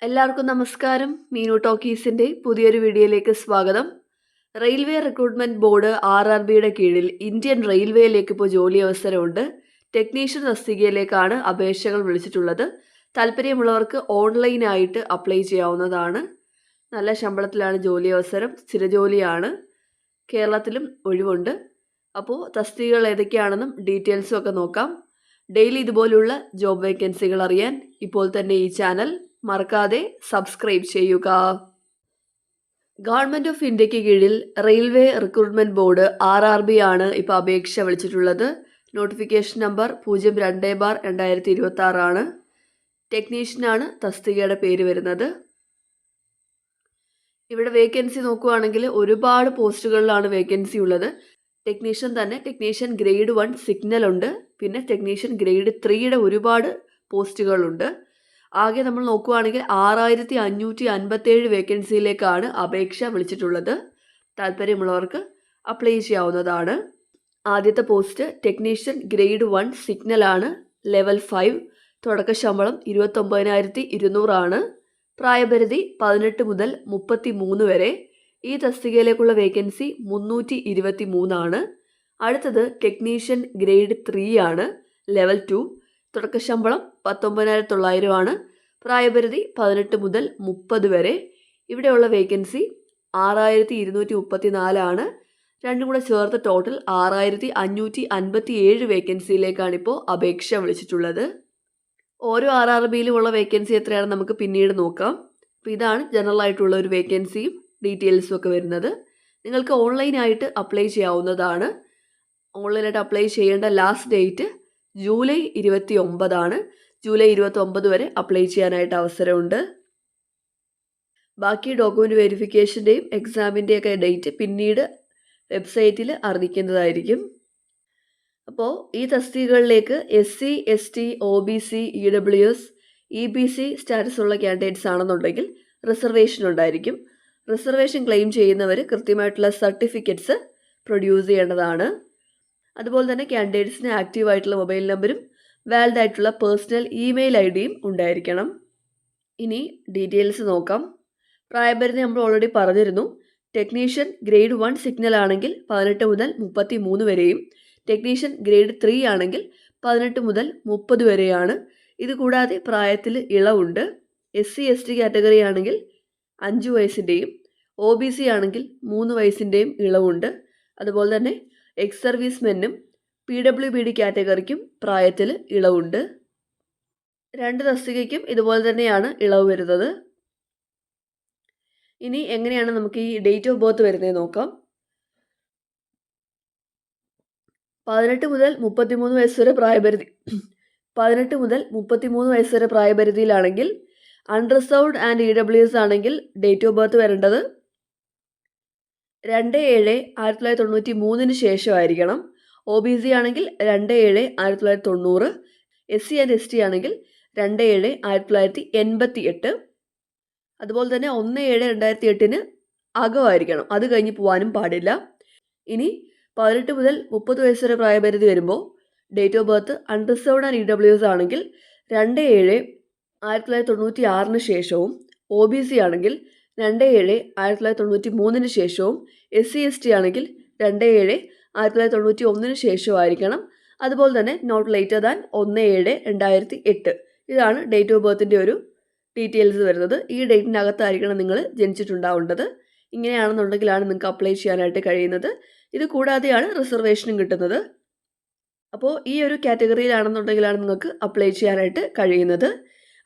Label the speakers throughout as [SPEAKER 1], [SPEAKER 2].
[SPEAKER 1] എല്ലാവർക്കും നമസ്കാരം. മീനു ടോക്കീസിൻ്റെ പുതിയൊരു വീഡിയോയിലേക്ക് സ്വാഗതം. റെയിൽവേ റിക്രൂട്ട്മെൻറ്റ് ബോർഡ് RRBയുടെ കീഴിൽ ഇന്ത്യൻ റെയിൽവേയിലേക്ക് ഇപ്പോൾ ജോലി അവസരമുണ്ട്. ടെക്നീഷ്യൻ തസ്തികയിലേക്കാണ് അപേക്ഷകൾ വിളിച്ചിട്ടുള്ളത്. താല്പര്യമുള്ളവർക്ക് ഓൺലൈനായിട്ട് അപ്ലൈ ചെയ്യാവുന്നതാണ്. നല്ല ശമ്പളത്തിലാണ് ജോലി അവസരം, സ്ഥിരജോലിയാണ്. കേരളത്തിലും ഒഴിവുണ്ട്. അപ്പോൾ തസ്തികകൾ ഏതൊക്കെയാണെന്നും ഡീറ്റെയിൽസും ഒക്കെ നോക്കാം. ഡെയിലി ഇതുപോലുള്ള ജോബ് വേക്കൻസികൾ അറിയാൻ ഇപ്പോൾ തന്നെ ഈ ചാനൽ മറക്കാതെ സബ്സ്ക്രൈബ് ചെയ്യുക. ഗവൺമെൻറ് ഓഫ് ഇന്ത്യക്ക് കീഴിൽ റെയിൽവേ റിക്രൂട്ട്മെൻറ്റ് ബോർഡ് RRB ആണ് ഇപ്പോൾ അപേക്ഷ വിളിച്ചിട്ടുള്ളത്. നോട്ടിഫിക്കേഷൻ നമ്പർ 02/2026 ആണ്. ടെക്നീഷ്യനാണ് തസ്തികയുടെ പേര് വരുന്നത്. ഇവിടെ വേക്കൻസി നോക്കുകയാണെങ്കിൽ ഒരുപാട് പോസ്റ്റുകളിലാണ് വേക്കൻസി ഉള്ളത്. ടെക്നീഷ്യൻ തന്നെ ടെക്നീഷ്യൻ ഗ്രേഡ് 1 സിഗ്നൽ ഉണ്ട്. പിന്നെ ടെക്നീഷ്യൻ ഗ്രേഡ് 3യുടെ ഒരുപാട് പോസ്റ്റുകളുണ്ട്. ആകെ നമ്മൾ നോക്കുകയാണെങ്കിൽ 6557 വേക്കൻസിയിലേക്കാണ് അപേക്ഷ വിളിച്ചിട്ടുള്ളത്. താല്പര്യമുള്ളവർക്ക് അപ്ലൈ ചെയ്യാവുന്നതാണ്. ആദ്യത്തെ പോസ്റ്റ് ടെക്നീഷ്യൻ ഗ്രേഡ് 1 സിഗ്നലാണ്. ലെവൽ 5. തുടക്ക ശമ്പളം 29,200 ആണ്. പ്രായപരിധി 18 മുതൽ 33 വരെ. ഈ തസ്തികയിലേക്കുള്ള വേക്കൻസി 323 ആണ്. അടുത്തത് ടെക്നീഷ്യൻ ഗ്രേഡ് 3 ആണ്. ലെവൽ 2. തുടക്ക ശമ്പളം 19,900 ആണ്. പ്രായപരിധി 18 മുതൽ 30 വരെ. ഇവിടെയുള്ള വേക്കൻസി 6,234 ആണ്. രണ്ടും കൂടെ ചേർത്ത് ടോട്ടൽ 6,557 വേക്കൻസിയിലേക്കാണ് ഇപ്പോൾ അപേക്ഷ വിളിച്ചിട്ടുള്ളത്. ഓരോ RRBയിലും ഉള്ള വേക്കൻസി എത്രയാണെന്ന് നമുക്ക് പിന്നീട് നോക്കാം. അപ്പോൾ ഇതാണ് ജനറൽ ആയിട്ടുള്ള ഒരു വേക്കൻസിയും ഡീറ്റെയിൽസും ഒക്കെ വരുന്നത്. നിങ്ങൾക്ക് ഓൺലൈനായിട്ട് അപ്ലൈ ചെയ്യാവുന്നതാണ്. ഓൺലൈനായിട്ട് അപ്ലൈ ചെയ്യേണ്ട ലാസ്റ്റ് ഡേറ്റ് ജൂലൈ 29 ആണ്. ജൂലൈ 29 വരെ അപ്ലൈ ചെയ്യാനായിട്ട് അവസരമുണ്ട്. ബാക്കി ഡോക്യുമെൻറ്റ് വെരിഫിക്കേഷൻ്റെയും എക്സാമിൻ്റെയൊക്കെ ഡേറ്റ് പിന്നീട് വെബ്സൈറ്റിൽ അറിയിക്കുന്നതായിരിക്കും. അപ്പോൾ ഈ തസ്തികകളിലേക്ക് SC, ST, OBC, EWS, EBC status ഉള്ള കാൻഡിഡേറ്റ്സ് ആണെന്നുണ്ടെങ്കിൽ റിസർവേഷൻ ഉണ്ടായിരിക്കും. റിസർവേഷൻ ക്ലെയിം ചെയ്യുന്നവർ കൃത്യമായിട്ടുള്ള സർട്ടിഫിക്കറ്റ്സ് പ്രൊഡ്യൂസ് ചെയ്യേണ്ടതാണ്. അതുപോലെ തന്നെ കാൻഡിഡേറ്റ്സിന് ആക്റ്റീവായിട്ടുള്ള മൊബൈൽ നമ്പറും വാലിഡ് ആയിട്ടുള്ള പേഴ്സണൽ ഇമെയിൽ IDയും ഉണ്ടായിരിക്കണം. ഇനി ഡീറ്റെയിൽസ് നോക്കാം. പ്രായപരിധി നമ്മൾ ഓൾറെഡി പറഞ്ഞിരുന്നു. ടെക്നീഷ്യൻ ഗ്രേഡ് 1 സിഗ്നൽ ആണെങ്കിൽ 18 മുതൽ 33 വരെയും ടെക്നീഷ്യൻ ഗ്രേഡ് 3 ആണെങ്കിൽ 18 മുതൽ 30 വരെയാണ്. ഇത് കൂടാതെ പ്രായത്തിൽ ഇളവുണ്ട്. SC, ST കാറ്റഗറി ആണെങ്കിൽ 5 വയസ്സിൻ്റെയും OBC ആണെങ്കിൽ 3 വയസ്സിൻ്റെയും ഇളവുണ്ട്. അതുപോലെ തന്നെ എക്സ് സർവീസ്മെന്നും PWBD കാറ്റഗറിക്കും പ്രായത്തിൽ ഇളവുണ്ട്. രണ്ട് തസ്തികയ്ക്കും ഇതുപോലെ തന്നെയാണ് ഇളവ് വരുന്നത്. ഇനി എങ്ങനെയാണ് നമുക്ക് ഈ ഡേറ്റ് ഓഫ് ബർത്ത് വരുന്നത് നോക്കാം. 18 മുതൽ 33 വയസ്സ് വരെ പ്രായപരിധി 18 മുതൽ 33 വയസ്സ് വരെ പ്രായപരിധിയിലാണെങ്കിൽ അൺറിസർവ്ഡ് ആൻഡ് EWS ആണെങ്കിൽ ഡേറ്റ് ഓഫ് ബർത്ത് വരേണ്ടത് 2/7/1993 ശേഷമായിരിക്കണം. OBC ആണെങ്കിൽ 2/7/1990. SC ആൻഡ് ST ആണെങ്കിൽ 2/7/1988. അതുപോലെ തന്നെ 1/7/2008 അകമായിരിക്കണം. അത് കഴിഞ്ഞ് പോകാനും പാടില്ല. ഇനി 18 മുതൽ 30 വയസ്സ് വരെ പ്രായപരിധി വരുമ്പോൾ date of birth unreserved and EWS ആണെങ്കിൽ 2/7/1996 ശേഷവും OBC ആണെങ്കിൽ 2/7/1993 ശേഷവും SC ST ആണെങ്കിൽ 2/7/1991 ശേഷമായിരിക്കണം. അതുപോലെ തന്നെ നോട്ട് ലേറ്റർ ദാൻ 1/7/2008. ഇതാണ് ഡേറ്റ് ഓഫ് ബർത്തിൻ്റെ ഒരു ഡീറ്റെയിൽസ് വരുന്നത്. ഈ ഡേറ്റിനകത്തായിരിക്കണം നിങ്ങൾ ജനിച്ചിട്ടുണ്ടാവേണ്ടത്. ഇങ്ങനെയാണെന്നുണ്ടെങ്കിലാണ് നിങ്ങൾക്ക് അപ്ലൈ ചെയ്യാനായിട്ട് കഴിയുന്നത്. ഇത് കൂടാതെയാണ് റിസർവേഷനും കിട്ടുന്നത്. അപ്പോൾ ഈ ഒരു കാറ്റഗറിയിലാണെന്നുണ്ടെങ്കിലാണ് നിങ്ങൾക്ക് അപ്ലൈ ചെയ്യാനായിട്ട് കഴിയുന്നത്.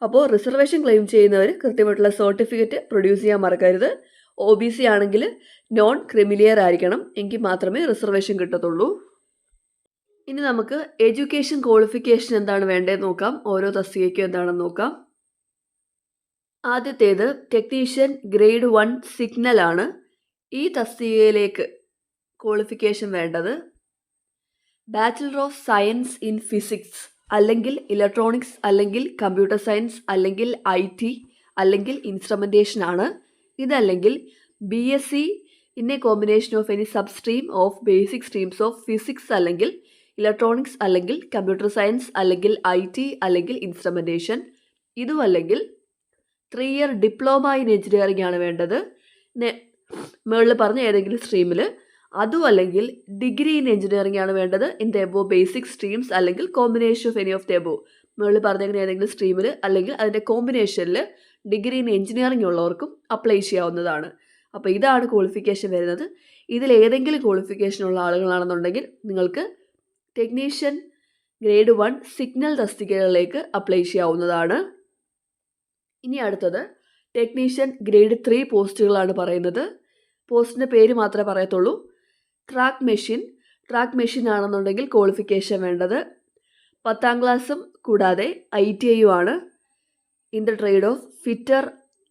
[SPEAKER 1] അപ്പോൾ റിസർവേഷൻ ക്ലെയിം ചെയ്യുന്നവർ കൃത്യമായിട്ടുള്ള സർട്ടിഫിക്കറ്റ് പ്രൊഡ്യൂസ് ചെയ്യാൻ മറക്കരുത്. OBC ആണെങ്കിൽ നോൺ ക്രിമിലിയർ ആയിരിക്കണം. എങ്കിൽ മാത്രമേ റിസർവേഷൻ കിട്ടത്തുള്ളൂ. ഇനി നമുക്ക് എഡ്യൂക്കേഷൻ ക്വാളിഫിക്കേഷൻ എന്താണ് വേണ്ടതെന്ന് നോക്കാം. ഓരോ തസ്തികയ്ക്കും എന്താണെന്ന് നോക്കാം. ആദ്യത്തേത് ടെക്നീഷ്യൻ ഗ്രേഡ് 1 സിഗ്നൽ ആണ്. ഈ തസ്തികയിലേക്ക് ക്വാളിഫിക്കേഷൻ വേണ്ടത് bachelor of science in physics അല്ലെങ്കിൽ ഇലക്ട്രോണിക്സ് അല്ലെങ്കിൽ കമ്പ്യൂട്ടർ സയൻസ് അല്ലെങ്കിൽ IT അല്ലെങ്കിൽ ഇൻസ്ട്രുമെൻറ്റേഷൻ ആണ്. ഇതല്ലെങ്കിൽ BSc in a combination of any sub stream of basic streams of physics അല്ലെങ്കിൽ ഇലക്ട്രോണിക്സ് അല്ലെങ്കിൽ കമ്പ്യൂട്ടർ സയൻസ് അല്ലെങ്കിൽ IT അല്ലെങ്കിൽ ഇൻസ്ട്രുമെൻറ്റേഷൻ. ഇതുമല്ലെങ്കിൽ 3 ഇയർ ഡിപ്ലോമ ഇൻ എഞ്ചിനീയറിംഗ് ആണ് വേണ്ടത് മുകളിൽ പറഞ്ഞ ഏതെങ്കിലും സ്ട്രീമിൽ. അതും അല്ലെങ്കിൽ ഡിഗ്രി ഇൻ എഞ്ചിനീയറിംഗ് ആണ് വേണ്ടത് in the above basic streams അല്ലെങ്കിൽ combination of any of the above. മുകളിൽ പറഞ്ഞിങ്ങനെ ഏതെങ്കിലും സ്ട്രീമിൽ അല്ലെങ്കിൽ അതിൻ്റെ കോമ്പിനേഷനിൽ ഡിഗ്രി ഇൻ എഞ്ചിനീയറിംഗ് ഉള്ളവർക്കും അപ്ലൈ ചെയ്യാവുന്നതാണ്. അപ്പോൾ ഇതാണ് ക്വാളിഫിക്കേഷൻ വരുന്നത്. ഇതിൽ ഏതെങ്കിലും ക്വാളിഫിക്കേഷൻ ഉള്ള ആളുകളാണെന്നുണ്ടെങ്കിൽ നിങ്ങൾക്ക് ടെക്നീഷ്യൻ ഗ്രേഡ് 1 സിഗ്നൽ തസ്തികകളിലേക്ക് അപ്ലൈ ചെയ്യാവുന്നതാണ്. ഇനി അടുത്തത് ടെക്നീഷ്യൻ ഗ്രേഡ് 3 പോസ്റ്റുകളാണ് പറയുന്നത്. പോസ്റ്റിൻ്റെ പേര് മാത്രമേ പറയത്തുള്ളൂ. ട്രാക്ക് മെഷീൻ ആണെന്നുണ്ടെങ്കിൽ ക്വാളിഫിക്കേഷൻ വേണ്ടത് 10ാം ക്ലാസ്സും കൂടാതെ ITI ആണ്. In the trade of fitter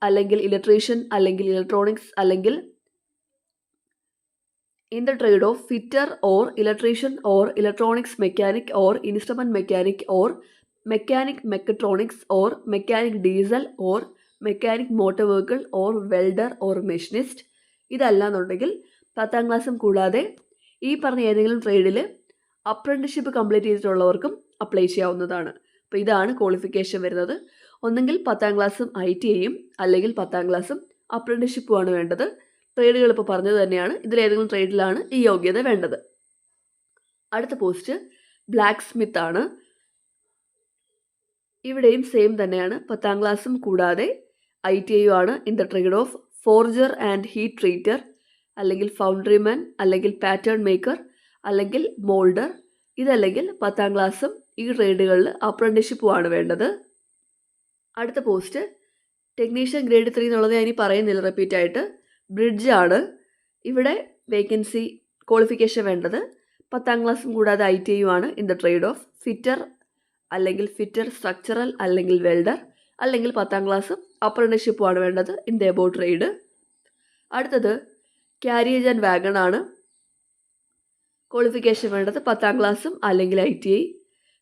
[SPEAKER 1] അല്ലെങ്കിൽ ഇലക്ട്രീഷ്യൻ അല്ലെങ്കിൽ ഇലക്ട്രോണിക്സ് അല്ലെങ്കിൽ in the trade of fitter or electrician or electronics mechanic or instrument mechanic or mechanic mechatronics or mechanic diesel or mechanic motor vehicle or welder or machinist. ഇതല്ലാന്നുണ്ടെങ്കിൽ 10ാം ക്ലാസ്സും കൂടാതെ ഈ പറഞ്ഞ ഏതെങ്കിലും ട്രേഡിൽ apprenticeship complete ചെയ്തിട്ടുള്ളവർക്കും apply ചെയ്യാവുന്നതാണ്. അപ്പോൾ ഇതാണ് qualification വരുന്നത്. ഒന്നെങ്കിൽ 10ാം ക്ലാസ്സും ITIയും അല്ലെങ്കിൽ 10ാം ക്ലാസ്സും അപ്രന്റീസ്ഷിപ്പുമാണ് വേണ്ടത്. ട്രേഡുകൾ ഇപ്പോൾ പറഞ്ഞത് തന്നെയാണ്. ഇതിലേതെങ്കിലും ട്രേഡിലാണ് ഈ യോഗ്യത വേണ്ടത്. അടുത്ത പോസ്റ്റ് ബ്ലാക്ക് സ്മിത്ത് ആണ്. ഇവിടെയും സെയിം തന്നെയാണ്. 10ാം ക്ലാസ്സും കൂടാതെ ITI ആണ്. In the trade of forger and heat treater അല്ലെങ്കിൽ ഫൗണ്ടറിമാൻ അല്ലെങ്കിൽ പാറ്റേൺ മേക്കർ അല്ലെങ്കിൽ മോൾഡർ. ഇതല്ലെങ്കിൽ 10ാം ക്ലാസ്സും ഈ ട്രേഡുകളിൽ അപ്രന്റീസ്ഷിപ്പുമാണ് വേണ്ടത്. അടുത്ത പോസ്റ്റ് ടെക്നീഷ്യൻ ഗ്രേഡ് 3 എന്നുള്ളത് ഞാൻ ഇനി പറയുന്നില്ല റിപ്പീറ്റ് ആയിട്ട്. ബ്രിഡ്ജ് ആണ്. ഇവിടെ വേക്കൻസി ക്വാളിഫിക്കേഷൻ വേണ്ടത് 10ാം ക്ലാസ്സും കൂടാതെ ITIയും ആണ്. In the trade of fitter അല്ലെങ്കിൽ ഫിറ്റർ സ്ട്രക്ചറൽ അല്ലെങ്കിൽ വെൽഡർ അല്ലെങ്കിൽ 10ാം ക്ലാസ്സും അപ്രന്റീസ്ഷിപ്പുമാണ് വേണ്ടത് ഇൻ ദ എബോ ട്രേഡ്. അടുത്തത് ക്യാരിയേജ് ആൻഡ് വാഗൺ ആണ്. ക്വാളിഫിക്കേഷൻ വേണ്ടത് 10ാം ക്ലാസ്സും അല്ലെങ്കിൽ ITI.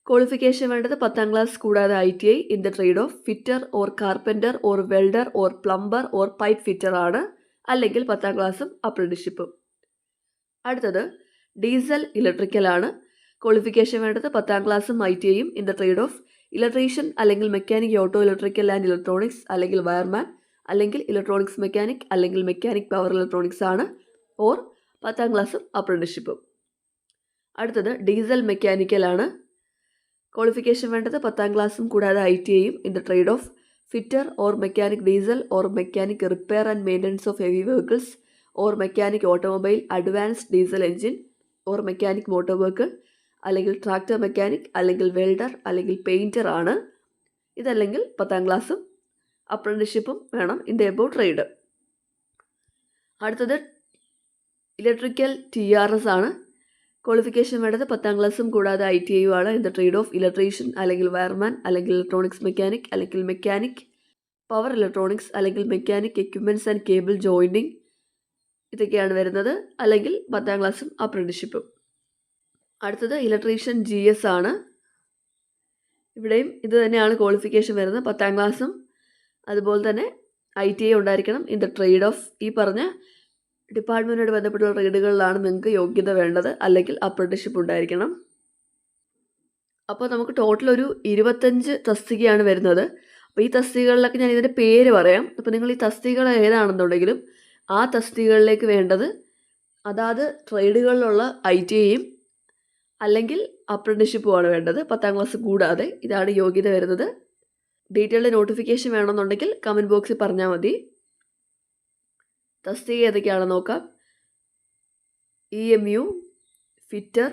[SPEAKER 1] ക്വാളിഫിക്കേഷൻ വേണ്ടത് 10ാം ക്ലാസ് കൂടാതെ ITI in the trade of fitter or carpenter or welder or plumber or pipe fitter ആണ്. അല്ലെങ്കിൽ 10ാം ക്ലാസ്സും അപ്രന്റീസ്ഷിപ്പും. അടുത്തത് ഡീസൽ ഇലക്ട്രിക്കൽ ആണ്. ക്വാളിഫിക്കേഷൻ വേണ്ടത് 10ാം ക്ലാസ്സും ITIയും in the trade of electrician അല്ലെങ്കിൽ mechanic auto electrical and electronics അല്ലെങ്കിൽ വയർമാൻ അല്ലെങ്കിൽ ഇലക്ട്രോണിക്സ് മെക്കാനിക് അല്ലെങ്കിൽ മെക്കാനിക് പവർ ഇലക്ട്രോണിക്സ് ആണ്. ഓർ 10ാം ക്ലാസ്സും അപ്രന്റീസ്ഷിപ്പും. അടുത്തത് ഡീസൽ മെക്കാനിക്കൽ ആണ്. ക്വാളിഫിക്കേഷൻ വേണ്ടത് 10ാം ക്ലാസ്സും കൂടാതെ ITIയും in the trade of fitter or mechanic diesel or mechanic repair and maintenance of heavy vehicles or mechanic automobile advanced diesel engine or mechanic motor vehicle അല്ലെങ്കിൽ ട്രാക്ടർ മെക്കാനിക് അല്ലെങ്കിൽ welder അല്ലെങ്കിൽ painter ആണ്. ഇതല്ലെങ്കിൽ 10ാം ക്ലാസ്സും അപ്രന്റീസ്ഷിപ്പും വേണം ഇൻ ദ എബോ ട്രേഡ്. അടുത്തത് ഇലക്ട്രിക്കൽ TRS ആണ്. ക്വാളിഫിക്കേഷൻ വേണ്ടത് 10ാം ക്ലാസ്സും കൂടാതെ ITIയും ആണ്. In the trade of electrician അല്ലെങ്കിൽ വയർമാൻ അല്ലെങ്കിൽ ഇലക്ട്രോണിക്സ് മെക്കാനിക് അല്ലെങ്കിൽ മെക്കാനിക് പവർ ഇലക്ട്രോണിക്സ് അല്ലെങ്കിൽ mechanic equipments and cable jointing. ഇതൊക്കെയാണ് വരുന്നത്. അല്ലെങ്കിൽ 10ാം ക്ലാസ്സും അപ്രന്റീസ്ഷിപ്പും. അടുത്തത് ഇലക്ട്രീഷ്യൻ GS ആണ്. ഇവിടെയും ഇത് തന്നെയാണ് ക്വാളിഫിക്കേഷൻ വരുന്നത്. 10ാം ക്ലാസ്സും അതുപോലെ തന്നെ ITI ഉണ്ടായിരിക്കണം. ഇൻ ദ ട്രേഡ് ഓഫ് ഈ പറഞ്ഞ ഡിപ്പാർട്ട്മെൻറ്റുമായിട്ട് ബന്ധപ്പെട്ടുള്ള ട്രേഡുകളിലാണ് നിങ്ങൾക്ക് യോഗ്യത വേണ്ടത്. അല്ലെങ്കിൽ അപ്രന്റീസ്ഷിപ്പ് ഉണ്ടായിരിക്കണം. അപ്പോൾ നമുക്ക് ടോട്ടൽ ഒരു 25 തസ്തികയാണ് വരുന്നത്. അപ്പോൾ ഈ തസ്തികകളിലൊക്കെ ഞാൻ ഇതിൻ്റെ പേര് പറയാം. അപ്പോൾ നിങ്ങൾ ഈ തസ്തികകൾ ഏതാണെന്നുണ്ടെങ്കിലും ആ തസ്തികകളിലേക്ക് വേണ്ടത് അതാത് ട്രേഡുകളിലുള്ള ITIയും അല്ലെങ്കിൽ അപ്രന്റീസ്ഷിപ്പുമാണ് വേണ്ടത് 10ാം ക്ലാസ് കൂടാതെ. ഇതാണ് യോഗ്യത വരുന്നത്. ഡീറ്റെയിൽഡ് നോട്ടിഫിക്കേഷൻ വേണമെന്നുണ്ടെങ്കിൽ കമൻറ്റ് ബോക്സിൽ പറഞ്ഞാൽ മതി. തസ്തിക ഏതൊക്കെയാണെന്ന് നോക്കാം. EMU, fitter,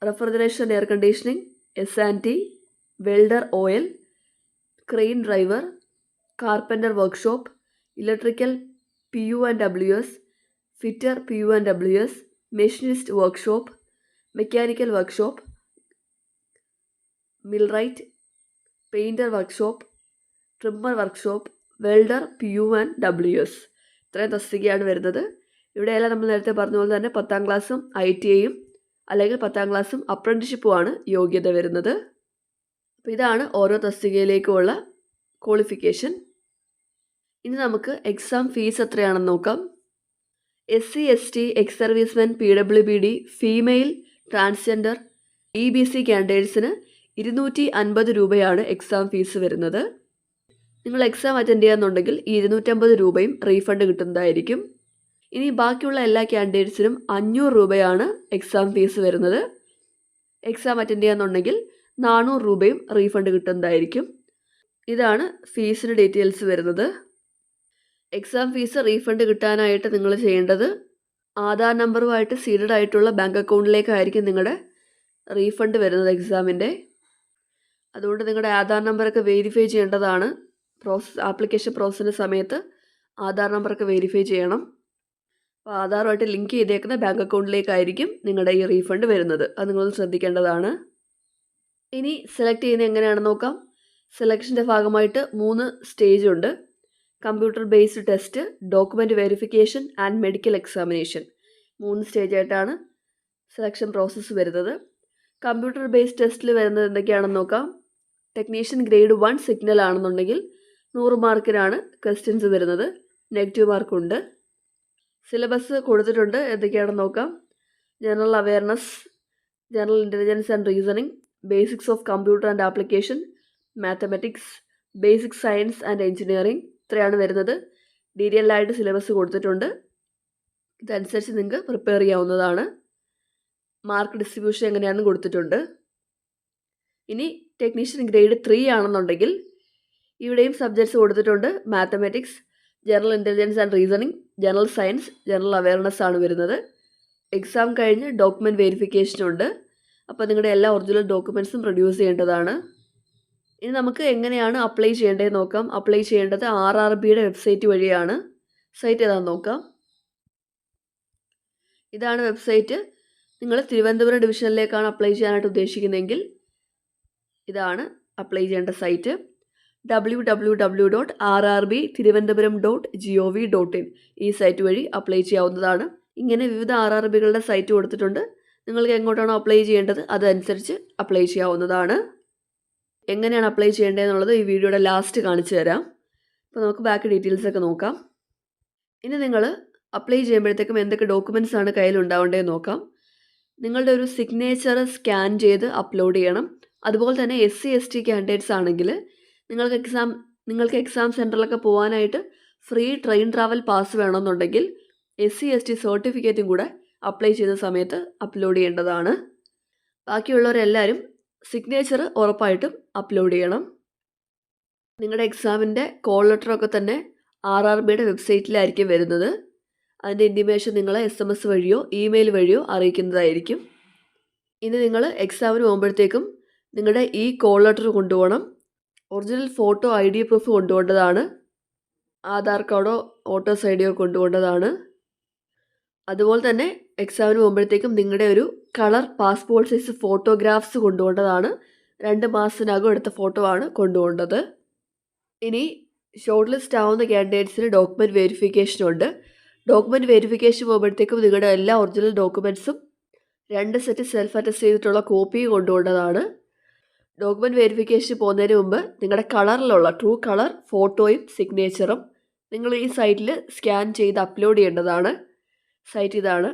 [SPEAKER 1] refrigeration air conditioning, S&T, welder oil, crane driver, carpenter workshop, electrical PU&WS, fitter PU&WS, machinist workshop, mechanical workshop, millwright, painter workshop, trimmer workshop, welder PU&WS. ഇത്രയും തസ്തികയാണ് വരുന്നത്. ഇവിടെയെല്ലാം നമ്മൾ നേരത്തെ പറഞ്ഞ പോലെ തന്നെ 10ാം ക്ലാസ്സും ITIയും അല്ലെങ്കിൽ 10ാം ക്ലാസ്സും അപ്രന്റീസ്ഷിപ്പുമാണ് യോഗ്യത വരുന്നത്. അപ്പോൾ ഇതാണ് ഓരോ തസ്തികയിലേക്കുമുള്ള ക്വാളിഫിക്കേഷൻ. ഇനി നമുക്ക് എക്സാം ഫീസ് എത്രയാണെന്ന് നോക്കാം. SC ST ex servicemen PWBD female transgender EBC കാൻഡിഡേറ്റ്സിന് 250 രൂപയാണ് എക്സാം ഫീസ് വരുന്നത്. നിങ്ങൾ എക്സാം അറ്റൻഡ് ചെയ്യാന്നുണ്ടെങ്കിൽ ഈ 250 രൂപയും റീഫണ്ട് കിട്ടുന്നതായിരിക്കും. ഇനി ബാക്കിയുള്ള എല്ലാ കാൻഡിഡേറ്റ്സിനും 500 രൂപയാണ് എക്സാം ഫീസ് വരുന്നത്. എക്സാം അറ്റൻഡ് ചെയ്യാന്നുണ്ടെങ്കിൽ 400 രൂപയും റീഫണ്ട് കിട്ടുന്നതായിരിക്കും. ഇതാണ് ഫീസിൻ്റെ ഡീറ്റെയിൽസ് വരുന്നത്. എക്സാം ഫീസ് റീഫണ്ട് കിട്ടാനായിട്ട് നിങ്ങൾ ചെയ്യേണ്ടത് ആധാർ നമ്പറുമായിട്ട് സീഡഡ് ആയിട്ടുള്ള ബാങ്ക് അക്കൗണ്ടിലേക്കായിരിക്കും നിങ്ങളുടെ റീഫണ്ട് വരുന്നത് എക്സാമിൻ്റെ. അതുകൊണ്ട് നിങ്ങളുടെ ആധാർ നമ്പറൊക്കെ വെരിഫൈ ചെയ്യേണ്ടതാണ്. ആപ്ലിക്കേഷൻ പ്രോസസ്സിൻ്റെ സമയത്ത് ആധാർ നമ്പറൊക്കെ വെരിഫൈ ചെയ്യണം. അപ്പോൾ ആധാറുമായിട്ട് ലിങ്ക് ചെയ്തേക്കുന്ന ബാങ്ക് അക്കൗണ്ടിലേക്കായിരിക്കും നിങ്ങളുടെ ഈ റീഫണ്ട് വരുന്നത്. അത് നിങ്ങളൊന്ന് ശ്രദ്ധിക്കേണ്ടതാണ്. ഇനി സെലക്ട് ചെയ്യുന്നത് എങ്ങനെയാണെന്ന് നോക്കാം. സെലക്ഷൻ്റെ ഭാഗമായിട്ട് 3 സ്റ്റേജ് ഉണ്ട്. Computer based test, document verification and medical examination. 3 സ്റ്റേജായിട്ടാണ് സെലക്ഷൻ പ്രോസസ്സ് വരുന്നത്. കമ്പ്യൂട്ടർ ബേസ്ഡ് ടെസ്റ്റിൽ വരുന്നത് എന്തൊക്കെയാണെന്ന് നോക്കാം. ടെക്നീഷ്യൻ ഗ്രേഡ് 1 സിഗ്നൽ ആണെന്നുണ്ടെങ്കിൽ 100 മാർക്കിനാണ് ക്വസ്റ്റ്യൻസ് വരുന്നത്. നെഗറ്റീവ് മാർക്കുണ്ട്. സിലബസ് കൊടുത്തിട്ടുണ്ട്, എന്തൊക്കെയാണെന്ന് നോക്കാം. General awareness, general intelligence and reasoning, basics of computer and application, mathematics, basic science and engineering. ഇത്രയാണ് വരുന്നത്. ഡീറ്റെയിൽ ആയിട്ട് സിലബസ് കൊടുത്തിട്ടുണ്ട്. ഇതനുസരിച്ച് നിങ്ങൾക്ക് പ്രിപ്പയർ ചെയ്യാവുന്നതാണ്. മാർക്ക് ഡിസ്ട്രിബ്യൂഷൻ എങ്ങനെയാണെന്ന് കൊടുത്തിട്ടുണ്ട്. ഇനി ടെക്നീഷ്യൻ ഗ്രേഡ് 3 ആണെന്നുണ്ടെങ്കിൽ ഇവിടെയും സബ്ജക്ട്സ് കൊടുത്തിട്ടുണ്ട്. Mathematics, general intelligence and reasoning, general science, general awareness ആണ് വരുന്നത്. എക്സാം കഴിഞ്ഞ് ഡോക്യുമെൻറ്റ് വെരിഫിക്കേഷനുണ്ട്. അപ്പോൾ നിങ്ങളുടെ എല്ലാ ഒറിജിനൽ ഡോക്യുമെൻറ്റ്സും പ്രൊഡ്യൂസ് ചെയ്യേണ്ടതാണ്. ഇനി നമുക്ക് എങ്ങനെയാണ് അപ്ലൈ ചെയ്യേണ്ടതെന്ന് നോക്കാം. അപ്ലൈ ചെയ്യേണ്ടത് RRBയുടെ വെബ്സൈറ്റ് വഴിയാണ്. സൈറ്റ് ഏതാണെന്ന് നോക്കാം. ഇതാണ് വെബ്സൈറ്റ്. നിങ്ങൾ തിരുവനന്തപുരം ഡിവിഷനിലേക്കാണ് അപ്ലൈ ചെയ്യാനായിട്ട് ഉദ്ദേശിക്കുന്നതെങ്കിൽ ഇതാണ് അപ്ലൈ ചെയ്യേണ്ട സൈറ്റ്. www.rrbtiruvananthapuram.gov.in ഈ സൈറ്റ് വഴി അപ്ലൈ ചെയ്യാവുന്നതാണ്. ഇങ്ങനെ വിവിധ RRBകളുടെ സൈറ്റ് കൊടുത്തിട്ടുണ്ട്. നിങ്ങൾക്ക് എങ്ങോട്ടാണോ അപ്ലൈ ചെയ്യേണ്ടത് അതനുസരിച്ച് അപ്ലൈ ചെയ്യാവുന്നതാണ്. എങ്ങനെയാണ് അപ്ലൈ ചെയ്യേണ്ടതെന്നുള്ളത് ഈ വീഡിയോയുടെ ലാസ്റ്റ് കാണിച്ചു തരാം. അപ്പോൾ നമുക്ക് ബാക്കി ഡീറ്റെയിൽസൊക്കെ നോക്കാം. ഇനി നിങ്ങൾ അപ്ലൈ ചെയ്യുമ്പോഴത്തേക്കും എന്തൊക്കെ ഡോക്യുമെൻറ്റ്സ് ആണ് കയ്യിൽ ഉണ്ടാവേണ്ടതെന്ന് നോക്കാം. നിങ്ങളുടെ ഒരു സിഗ്നേച്ചർ സ്കാൻ ചെയ്ത് അപ്ലോഡ് ചെയ്യണം. അതുപോലെ തന്നെ SC ST കാൻഡിഡേറ്റ്സ് ആണെങ്കിൽ നിങ്ങൾക്ക് എക്സാം സെൻറ്ററിലൊക്കെ പോകാനായിട്ട് ഫ്രീ ട്രെയിൻ ട്രാവൽ പാസ് വേണമെന്നുണ്ടെങ്കിൽ SC ST സർട്ടിഫിക്കറ്റും കൂടെ അപ്ലൈ ചെയ്യുന്ന സമയത്ത് അപ്ലോഡ് ചെയ്യേണ്ടതാണ്. ബാക്കിയുള്ളവരെല്ലാവരും സിഗ്നേച്ചർ ഉറപ്പായിട്ടും അപ്ലോഡ് ചെയ്യണം. നിങ്ങളുടെ എക്സാമിൻ്റെ കോൾ ലെറ്ററൊക്കെ തന്നെ RRBയുടെ വെബ്സൈറ്റിലായിരിക്കും വരുന്നത്. അതിൻ്റെ ഇൻറ്റിമേഷൻ നിങ്ങളെ SMS വഴിയോ ഇമെയിൽ വഴിയോ അറിയിക്കുന്നതായിരിക്കും. ഇനി നിങ്ങൾ എക്സാമിന് പോകുമ്പോഴത്തേക്കും നിങ്ങളുടെ ഈ കോൾ ലെറ്റർ കൊണ്ടുപോകണം. ഒറിജിനൽ ഫോട്ടോ ID പ്രൂഫ് കൊണ്ടുപോകേണ്ടതാണ്. ആധാർ കാർഡോ വോട്ടേഴ്സ് IDയോ കൊണ്ടുപോകേണ്ടതാണ്. അതുപോലെ തന്നെ എക്സാമിന് പോകുമ്പോഴത്തേക്കും നിങ്ങളുടെ ഒരു കളർ പാസ്പോർട്ട് സൈസ് ഫോട്ടോഗ്രാഫ്സ് കൊണ്ടുപോകേണ്ടതാണ്. 2 മാസത്തിനകം എടുത്ത ഫോട്ടോ ആണ് കൊണ്ടുപോകേണ്ടത്. ഇനി ഷോർട്ട് ലിസ്റ്റ് ആവുന്ന കാൻഡിഡേറ്റ്സിന് ഡോക്യുമെൻറ്റ് വെരിഫിക്കേഷനുണ്ട്. ഡോക്യുമെൻറ്റ് വെരിഫിക്കേഷൻ പോകുമ്പോഴത്തേക്കും നിങ്ങളുടെ എല്ലാ ഒറിജിനൽ ഡോക്യുമെൻറ്റ്സും 2 സെറ്റ് സെൽഫ് അറ്റസ്റ്റ് ചെയ്തിട്ടുള്ള കോപ്പി കൊണ്ടുപോകേണ്ടതാണ്. ഡോക്യുമെൻറ്റ് വെരിഫിക്കേഷൻ പോകുന്നതിന് മുമ്പ് നിങ്ങളുടെ കളറിലുള്ള ട്രൂ കളർ ഫോട്ടോയും സിഗ്നേച്ചറും നിങ്ങൾ ഈ സൈറ്റിൽ സ്കാൻ ചെയ്ത് അപ്ലോഡ് ചെയ്യേണ്ടതാണ്. സൈറ്റ് ഇതാണ്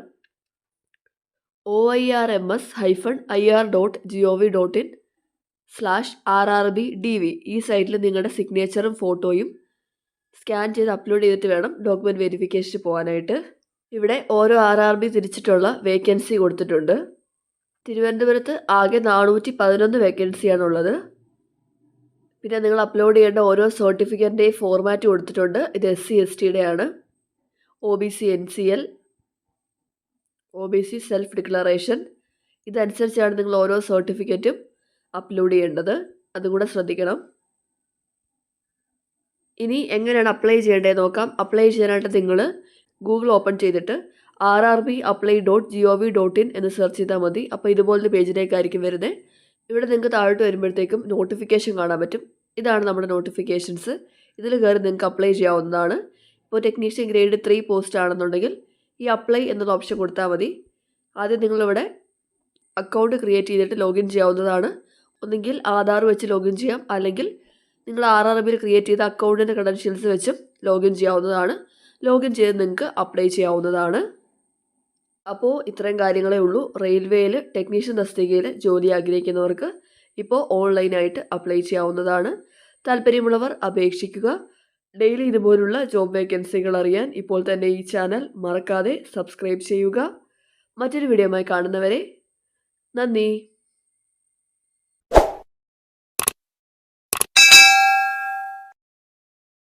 [SPEAKER 1] oirms-ir.gov.in/rrbdv. ഈ സൈറ്റിൽ നിങ്ങളുടെ സിഗ്നേച്ചറും ഫോട്ടോയും സ്കാൻ ചെയ്ത് അപ്ലോഡ് ചെയ്തിട്ട് വേണം ഡോക്യുമെൻറ്റ് വെരിഫിക്കേഷന് പോകാനായിട്ട്. ഇവിടെ ഓരോ RRB തിരിച്ചിട്ടുള്ള വേക്കൻസി കൊടുത്തിട്ടുണ്ട്. തിരുവനന്തപുരത്ത് ആകെ 411 വേക്കൻസിയാണുള്ളത്. പിന്നെ നിങ്ങൾ അപ്ലോഡ് ചെയ്യേണ്ട ഓരോ സർട്ടിഫിക്കറ്റിൻ്റെയും ഫോർമാറ്റ് കൊടുത്തിട്ടുണ്ട്. ഇത് SC STയുടെ ആണ്. OBC NCL, OBC self declaration. ഇതനുസരിച്ചാണ് നിങ്ങൾ ഓരോ സർട്ടിഫിക്കറ്റും അപ്ലോഡ് ചെയ്യേണ്ടത്. അതുകൂടെ ശ്രദ്ധിക്കണം. ഇനി എങ്ങനെയാണ് അപ്ലൈ ചെയ്യേണ്ടതെന്ന് നോക്കാം. അപ്ലൈ ചെയ്യാനായിട്ട് നിങ്ങൾ ഗൂഗിൾ ഓപ്പൺ ചെയ്തിട്ട് rrbapply.gov.in എന്ന് സെർച്ച് ചെയ്താൽ മതി. അപ്പോൾ ഇതുപോലൊരു പേജിലേക്കായിരിക്കും വരുന്നത്. ഇവിടെ നിങ്ങൾക്ക് താഴോട്ട് വരുമ്പോഴത്തേക്കും നോട്ടിഫിക്കേഷൻ കാണാൻ പറ്റും. ഇതാണ് നമ്മുടെ നോട്ടിഫിക്കേഷൻസ്. ഇതിൽ കയറി നിങ്ങൾക്ക് അപ്ലൈ ചെയ്യാവുന്നതാണ്. ഇപ്പോൾ ടെക്നീഷ്യൻ ഗ്രേഡ് 3 പോസ്റ്റ് ആണെന്നുണ്ടെങ്കിൽ ഈ അപ്ലൈ എന്നുള്ള ഓപ്ഷൻ കൊടുത്താൽ മതി. ആദ്യം നിങ്ങളിവിടെ അക്കൗണ്ട് ക്രിയേറ്റ് ചെയ്തിട്ട് ലോഗിൻ ചെയ്യാവുന്നതാണ്. ഒന്നുകിൽ ആധാർ വെച്ച് ലോഗിൻ ചെയ്യാം, അല്ലെങ്കിൽ നിങ്ങൾ RRBയിൽ ക്രിയേറ്റ് ചെയ്ത അക്കൗണ്ടിൻ്റെ ക്രെഡൻഷ്യൽസ് വെച്ചും ലോഗിൻ ചെയ്യാവുന്നതാണ്. ലോഗിൻ ചെയ്ത് നിങ്ങൾക്ക് അപ്ലൈ ചെയ്യാവുന്നതാണ്. അപ്പോൾ ഇത്രയും കാര്യങ്ങളേ ഉള്ളൂ. റെയിൽവേയിൽ ടെക്നീഷ്യൻ തസ്തികയിൽ ജോലി ആഗ്രഹിക്കുന്നവർക്ക് ഇപ്പോൾ ഓൺലൈനായിട്ട് അപ്ലൈ ചെയ്യാവുന്നതാണ്. താല്പര്യമുള്ളവർ അപേക്ഷിക്കുക. ഡെയിലി ഇതുപോലുള്ള ജോബ് വേക്കൻസികൾ അറിയാൻ ഇപ്പോൾ തന്നെ ഈ ചാനൽ മറക്കാതെ സബ്സ്ക്രൈബ് ചെയ്യുക. മറ്റൊരു വീഡിയോയുമായി കാണുന്നവരെ നന്ദി.